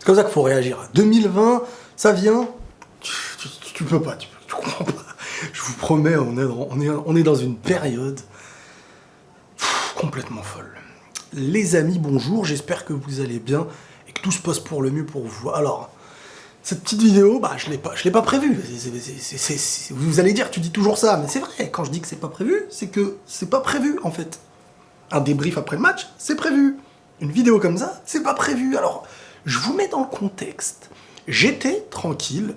comme ça qu'il faut réagir. 2020, ça vient, tu peux pas, tu comprends pas. Je vous promets, on est dans une période complètement folle. Les amis, bonjour, j'espère que vous allez bien et que tout se passe pour le mieux pour vous. Alors, cette petite vidéo, bah, je l'ai pas prévue. Vous allez dire, tu dis toujours ça, mais c'est vrai, quand je dis que c'est pas prévu, c'est que c'est pas prévu, en fait. Un débrief après le match, c'est prévu. Une vidéo comme ça, c'est pas prévu. Alors, je vous mets dans le contexte. J'étais tranquille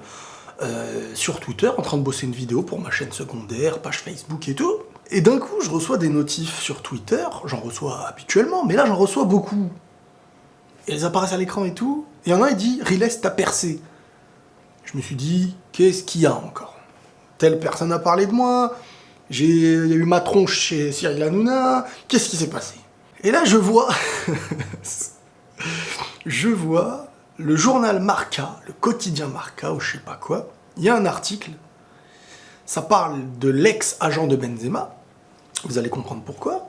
sur Twitter, en train de bosser une vidéo pour ma chaîne secondaire, page Facebook et tout. Et d'un coup, je reçois des notifs sur Twitter, j'en reçois habituellement, mais là, j'en reçois beaucoup. Et elles apparaissent à l'écran et tout. Et il y en a un, il dit « Riles, t'as percé ». Je me suis dit « Qu'est-ce qu'il y a encore ?» Telle personne a parlé de moi, il y a eu ma tronche chez Cyril Hanouna, qu'est-ce qui s'est passé? Et là, je vois... je vois le journal Marca, le quotidien Marca, ou je sais pas quoi, il y a un article, ça parle de l'ex-agent de Benzema, vous allez comprendre pourquoi,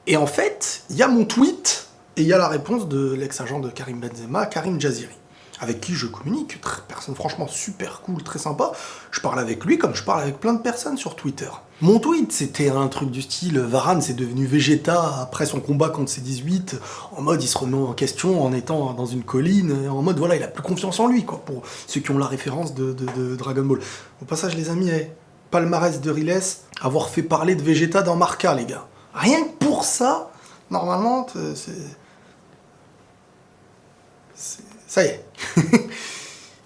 et en fait, il y a mon tweet, et il y a la réponse de l'ex-agent de Karim Benzema, Karim Jaziri, avec qui je communique, personne franchement super cool, très sympa, je parle avec lui comme je parle avec plein de personnes sur Twitter. Mon tweet, c'était un truc du style, Varane c'est devenu Vegeta après son combat contre C18, en mode il se remet en question en étant dans une colline, en mode voilà, il a plus confiance en lui, quoi, pour ceux qui ont la référence de Dragon Ball. Au passage les amis, palmarès de Riles, avoir fait parler de Vegeta dans Marca, les gars. Rien que pour ça, normalement, ça y est.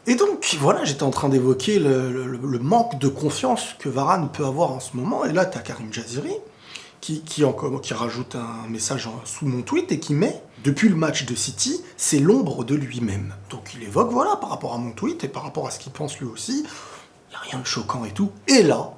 Et donc, voilà, j'étais en train d'évoquer le manque de confiance que Varane peut avoir en ce moment. Et là, t'as Karim Jaziri qui rajoute un message sous mon tweet et qui met « Depuis le match de City, c'est l'ombre de lui-même ». Donc il évoque, voilà, par rapport à mon tweet et par rapport à ce qu'il pense lui aussi, il n'y a rien de choquant et tout. Et là,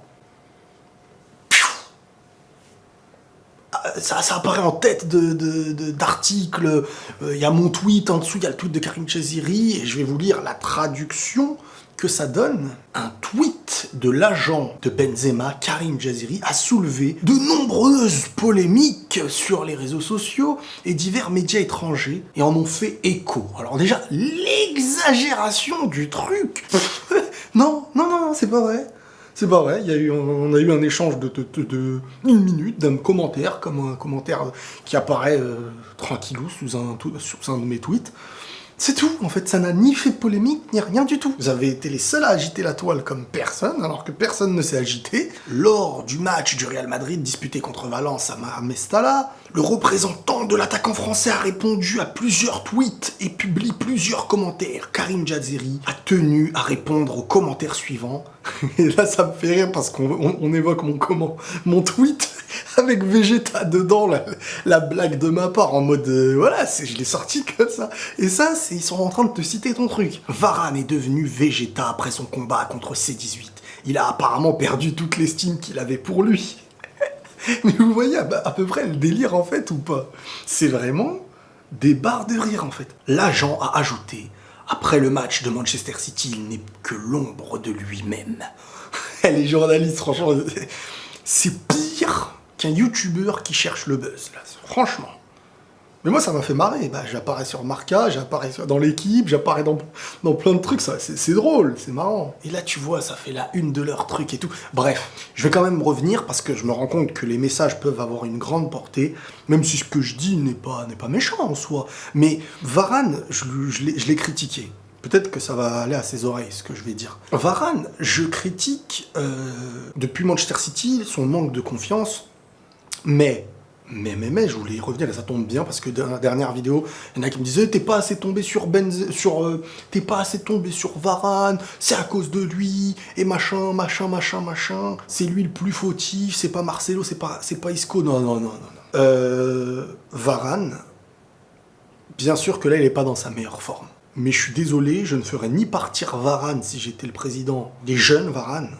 ça apparaît en tête d'articles, il y a mon tweet, en dessous il y a le tweet de Karim Jaziri, et je vais vous lire la traduction que ça donne. Un tweet de l'agent de Benzema, Karim Jaziri, a soulevé de nombreuses polémiques sur les réseaux sociaux et divers médias étrangers, et en ont fait écho. Alors déjà, l'exagération du truc. Non, c'est pas vrai. C'est pas vrai, on a eu un échange de une minute d'un commentaire, comme un commentaire qui apparaît tranquillou sous un de mes tweets. C'est tout, en fait, ça n'a ni fait polémique, ni rien du tout. Vous avez été les seuls à agiter la toile comme personne, alors que personne ne s'est agité. Lors du match du Real Madrid disputé contre Valence à Mestalla, le représentant de l'attaquant français a répondu à plusieurs tweets et publie plusieurs commentaires. Karim Jaziri a tenu à répondre aux commentaires suivants. Et là, ça me fait rire parce qu'on évoque mon tweet avec Vegeta dedans, la blague de ma part, en mode, voilà, je l'ai sorti comme ça. Et ça, ils sont en train de te citer ton truc. Varane est devenu Vegeta après son combat contre C18. Il a apparemment perdu toute l'estime qu'il avait pour lui. Mais vous voyez à peu près le délire, en fait, ou pas? C'est vraiment des barres de rire, en fait. L'agent a ajouté, après le match de Manchester City, il n'est que l'ombre de lui-même. Les journalistes, franchement, c'est pire qu'un youtubeur qui cherche le buzz, là, franchement. Mais moi, ça m'a fait marrer. Bah, j'apparais sur Marca, j'apparais dans l'équipe, j'apparais dans plein de trucs. C'est drôle, c'est marrant. Et là, tu vois, ça fait la une de leur truc et tout. Bref, je vais quand même revenir parce que je me rends compte que les messages peuvent avoir une grande portée, même si ce que je dis n'est pas méchant en soi. Mais Varane, je l'ai critiqué. Peut-être que ça va aller à ses oreilles, ce que je vais dire. Varane, je critique depuis Manchester City son manque de confiance, mais je voulais y revenir et ça tombe bien parce que dans la dernière vidéo, il y en a qui me disaient t'es pas assez tombé sur t'es pas assez tombé sur Varane, c'est à cause de lui et machin, c'est lui le plus fautif, c'est pas Marcelo, c'est pas Isco, non. Varane, bien sûr que là il est pas dans sa meilleure forme, mais je suis désolé, je ne ferais ni partir Varane si j'étais le président des jeunes Varane.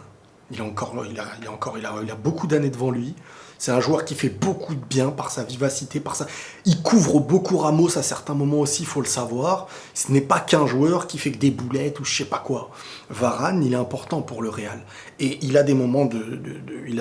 Il a beaucoup d'années devant lui. C'est un joueur qui fait beaucoup de bien par sa vivacité, par sa... Il couvre beaucoup Ramos à certains moments aussi, il faut le savoir. Ce n'est pas qu'un joueur qui fait que des boulettes ou je sais pas quoi. Varane, il est important pour le Real. Et il a des moments il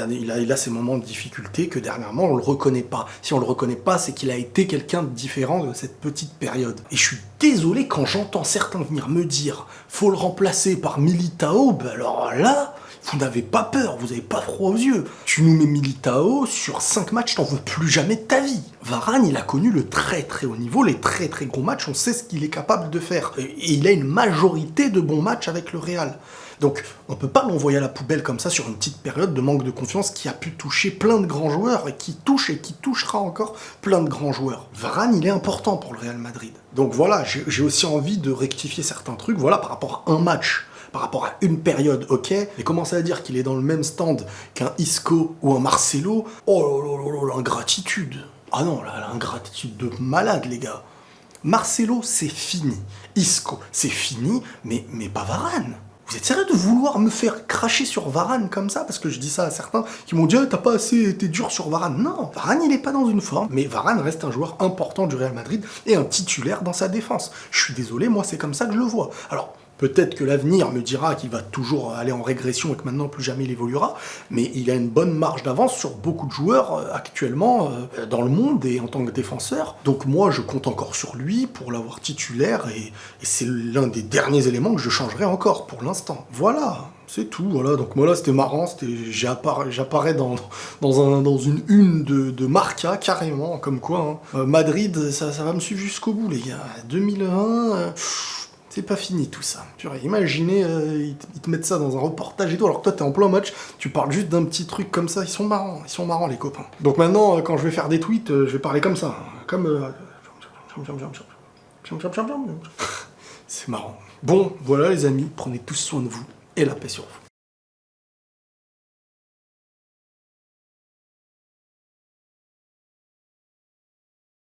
a ces moments de difficulté que dernièrement on le reconnaît pas. Si on le reconnaît pas, c'est qu'il a été quelqu'un de différent de cette petite période. Et je suis désolé quand j'entends certains venir me dire faut le remplacer par Militao, ben alors là, vous n'avez pas peur, vous n'avez pas froid aux yeux. Tu nous mets Militao, sur 5 matchs, t'en veux plus jamais de ta vie. Varane, il a connu le très très haut niveau, les très très gros matchs, on sait ce qu'il est capable de faire. Et il a une majorité de bons matchs avec le Real. Donc, on peut pas l'envoyer à la poubelle comme ça sur une petite période de manque de confiance qui a pu toucher plein de grands joueurs et qui touche et qui touchera encore plein de grands joueurs. Varane, il est important pour le Real Madrid. Donc voilà, j'ai aussi envie de rectifier certains trucs, voilà, par rapport à un match. Par rapport à une période, ok, mais commencer à dire qu'il est dans le même stand qu'un Isco ou un Marcelo, oh là là, l'ingratitude. Ah non, l'ingratitude de malade, les gars. Marcelo, c'est fini. Isco, c'est fini, mais pas Varane. Vous êtes sérieux de vouloir me faire cracher sur Varane comme ça? Parce que je dis ça à certains qui m'ont dit t'as pas assez été dur sur Varane. Non, Varane il est pas dans une forme, mais Varane reste un joueur important du Real Madrid et un titulaire dans sa défense. Je suis désolé, moi c'est comme ça que je le vois. Alors, peut-être que l'avenir me dira qu'il va toujours aller en régression et que maintenant plus jamais il évoluera, mais il a une bonne marge d'avance sur beaucoup de joueurs actuellement dans le monde et en tant que défenseur. Donc moi je compte encore sur lui pour l'avoir titulaire et c'est l'un des derniers éléments que je changerai encore pour l'instant. Voilà. C'est tout, voilà. Donc moi là c'était marrant, j'apparais dans une de Marca carrément, comme quoi. Madrid, ça va me suivre jusqu'au bout les gars. 2020... c'est pas fini tout ça. Purée, imaginez, ils te mettent ça dans un reportage et tout, alors que toi t'es en plein match, tu parles juste d'un petit truc comme ça, ils sont marrants les copains. Donc maintenant, quand je vais faire des tweets, je vais parler comme ça, comme... C'est marrant. Bon, voilà les amis, prenez tous soin de vous, et la paix sur vous.